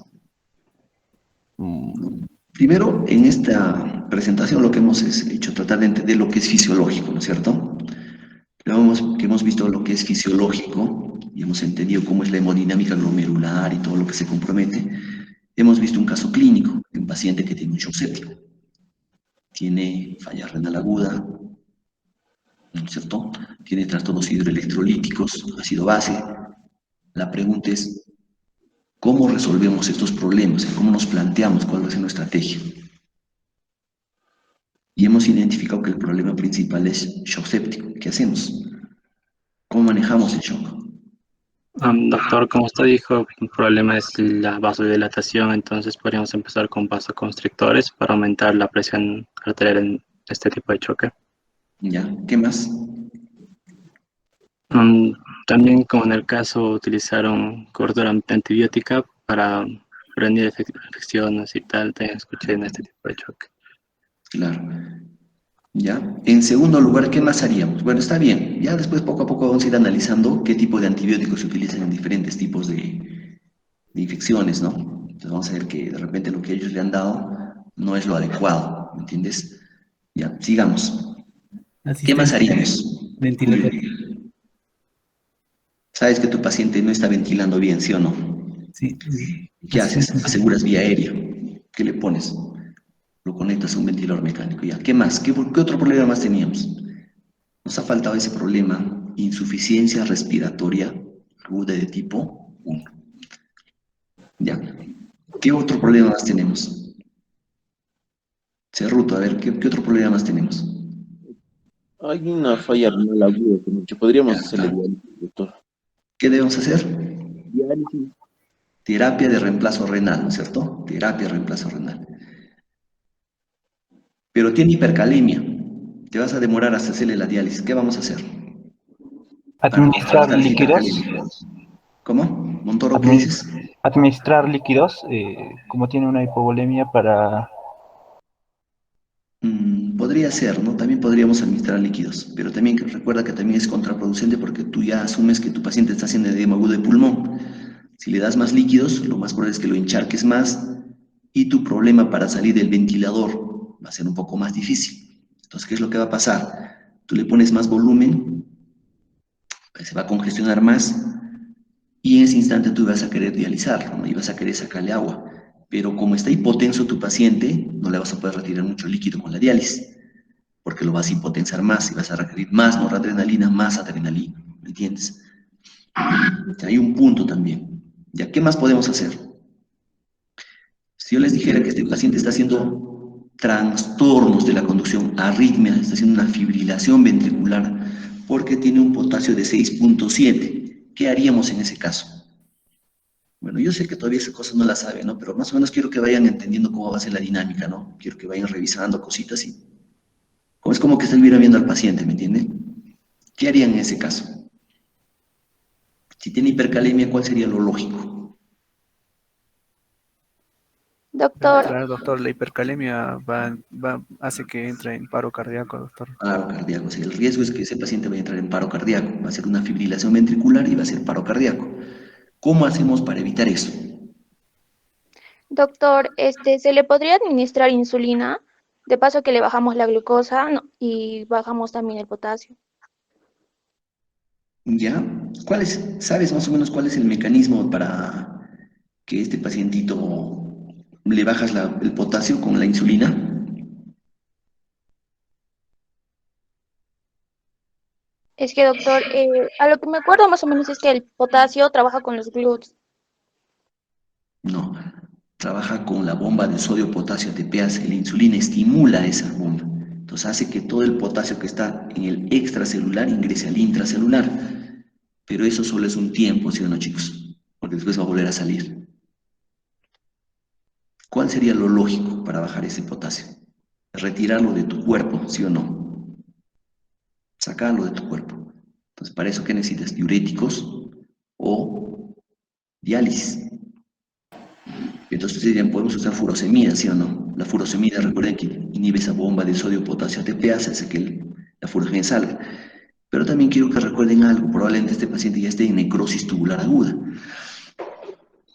Mm, Primero, en esta presentación lo que hemos hecho tratar de entender lo que es fisiológico, ¿no es cierto? Que hemos visto lo que es fisiológico y hemos entendido cómo es la hemodinámica glomerular y todo lo que se compromete. Hemos visto un caso clínico de un paciente que tiene un shock séptico. Tiene falla renal aguda, ¿no es cierto? Tiene trastornos hidroelectrolíticos, ácido base. La pregunta es, ¿cómo resolvemos estos problemas? ¿Cómo nos planteamos cuál va a ser nuestra estrategia? Y hemos identificado que el problema principal es shock séptico. ¿Qué hacemos? ¿Cómo manejamos el shock? Doctor, como usted dijo, el problema es la vasodilatación, entonces podríamos empezar con vasoconstrictores para aumentar la presión arterial en este tipo de choque. ¿Ya? ¿Qué más? También, como en el caso, utilizaron cobertura antibiótica para prevenir infecciones y tal, también escuché en este tipo de choque. Claro. ¿Ya? En segundo lugar, ¿qué más haríamos? Bueno, está bien. Ya después, poco a poco, vamos a ir analizando qué tipo de antibióticos se utilizan en diferentes tipos de infecciones, ¿no? Entonces vamos a ver que de repente lo que ellos le han dado no es lo adecuado, ¿me entiendes? Ya, sigamos. ¿Qué más Asistencia haríamos? ventilatoria. Sabes que tu paciente no está ventilando bien, ¿sí o no? Sí. ¿Qué haces? Asistencia. Aseguras vía aérea. ¿Qué le pones? Lo conectas a un ventilador mecánico, ya. ¿Qué más? ¿Qué otro problema más teníamos? Nos ha faltado ese problema, insuficiencia respiratoria aguda de tipo 1. Ya. ¿Qué otro problema más tenemos? Cerruto, a ver, ¿qué otro problema más tenemos? Hay una falla renal aguda que podríamos Ya hacerle está. diálisis, doctor. ¿Qué debemos hacer? Diálisis. Terapia de reemplazo renal, ¿no es cierto? Terapia de reemplazo renal. Pero tiene hipercalemia. Te vas a demorar hasta hacerle la diálisis. ¿Qué vamos a hacer? Para Administrar contrarrestar esa líquidos, hipercalemia. ¿Cómo? Montoro, ¿qué admi- dices? administrar líquidos, como tiene una hipovolemia para... Podría ser, ¿no? También podríamos administrar líquidos, pero también recuerda que también es contraproducente porque tú ya asumes que tu paciente está haciendo edema agudo de pulmón. Si le das más líquidos, lo más probable es que lo encharques más y tu problema para salir del ventilador va a ser un poco más difícil. Entonces, ¿qué es lo que va a pasar? Tú le pones más volumen, pues se va a congestionar más y en ese instante tú vas a querer dializarlo, ¿no? Y vas a querer sacarle agua. Pero como está hipotenso tu paciente, no le vas a poder retirar mucho líquido con la diálisis, porque lo vas a hipotensar más y vas a requerir más noradrenalina, más adrenalina, ¿me entiendes? Hay un punto también. ¿Ya qué más podemos hacer? Si yo les dijera que este paciente está haciendo trastornos de la conducción, arritmia, está haciendo una fibrilación ventricular, porque tiene un potasio de 6.7, ¿qué haríamos en ese caso? Bueno, yo sé que todavía esa cosa no la saben, ¿no? Pero más o menos quiero que vayan entendiendo cómo va a ser la dinámica, ¿no? Quiero que vayan revisando cositas y... Es como que estuviera viendo al paciente, ¿me entienden? ¿Qué harían en ese caso? Si tiene hipercalemia, ¿cuál sería lo lógico? Doctor, Claro, doctor, la hipercalemia hace que entre en paro cardíaco, doctor. Paro cardíaco. O sea, el riesgo es que ese paciente vaya a entrar en paro cardíaco. Va a ser una fibrilación ventricular y va a ser paro cardíaco. ¿Cómo hacemos para evitar eso? doctor, ¿se le podría administrar insulina? De paso que le bajamos la glucosa, no, y bajamos también el potasio. ¿Ya? ¿Sabes más o menos cuál es el mecanismo para que este pacientito le bajas el potasio con la insulina? Es que, doctor, a lo que me acuerdo más o menos es que el potasio trabaja con los glúteos. No. Trabaja con la bomba de sodio-potasio ATPase. La insulina estimula esa bomba. Entonces hace que todo el potasio que está en el extracelular ingrese al intracelular. Pero eso solo es un tiempo, ¿sí o no, chicos? Porque después va a volver a salir. ¿Cuál sería lo lógico para bajar ese potasio? Retirarlo de tu cuerpo, ¿sí o no? Sacarlo de tu cuerpo. Entonces, ¿para eso qué necesitas? Diuréticos o diálisis. Entonces ustedes dirían, podemos usar furosemida, ¿sí o no? La furosemida, recuerden que inhibe esa bomba de sodio-potasio ATPase, hace que la furosemida salga. Pero también quiero que recuerden algo, probablemente este paciente ya esté en necrosis tubular aguda.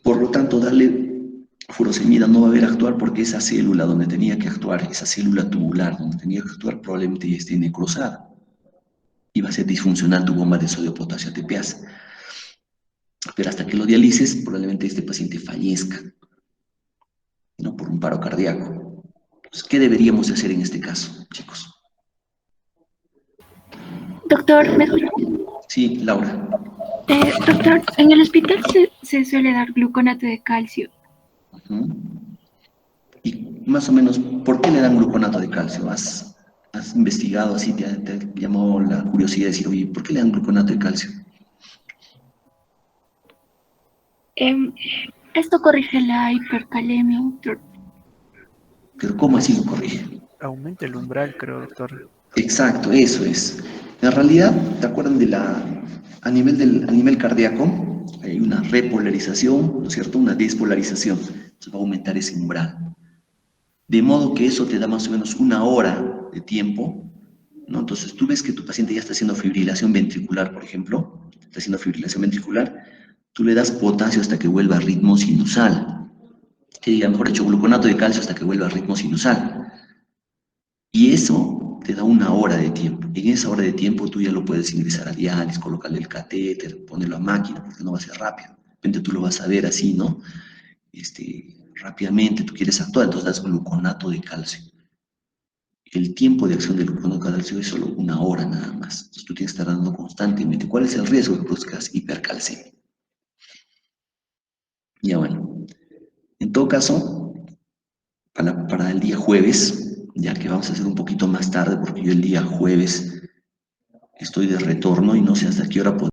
Por lo tanto, darle furosemida no va a haber actuar porque esa célula donde tenía que actuar, esa célula tubular donde tenía que actuar, probablemente ya esté necrosada. Y va a ser disfuncional tu bomba de sodio-potasio ATPase. Pero hasta que lo dialices, probablemente este paciente fallezca, ¿no? Por un paro cardíaco. Entonces, ¿qué deberíamos hacer en este caso, chicos? Doctor, ¿me escucha? Sí, Laura. Doctor, en el hospital se suele dar gluconato de calcio. Ujú. Y más o menos, ¿por qué le dan gluconato de calcio? ¿Has investigado así? ¿Te llamó la curiosidad de decir, oye, ¿por qué le dan gluconato de calcio? Esto corrige la hipercalemia, doctor. Pero ¿cómo así lo corrige? Aumenta el umbral, creo, doctor. Exacto, eso es. En realidad, ¿te acuerdan a nivel cardíaco? Hay una repolarización, ¿no es cierto? Una despolarización. Entonces va a aumentar ese umbral. De modo que eso te da más o menos una hora de tiempo, ¿no? Entonces tú ves que tu paciente ya está haciendo fibrilación ventricular, por ejemplo, está haciendo fibrilación ventricular, tú le das potasio hasta que vuelva a ritmo sinusal, que diga, mejor dicho, gluconato de calcio hasta que vuelva a ritmo sinusal. Y eso te da una hora de tiempo. En esa hora de tiempo tú ya lo puedes ingresar a diálisis, colocarle el catéter, ponerlo a máquina, porque no va a ser rápido. De repente tú lo vas a ver así, ¿no? Rápidamente tú quieres actuar, entonces das gluconato de calcio. El tiempo de acción del gluconato de calcio es solo una hora nada más. Entonces tú tienes que estar dando constantemente. ¿Cuál es el riesgo de que produzcas hipercalcemia? Ya bueno. En todo caso, para el día jueves, ya que vamos a hacer un poquito más tarde, porque yo el día jueves estoy de retorno y no sé hasta qué hora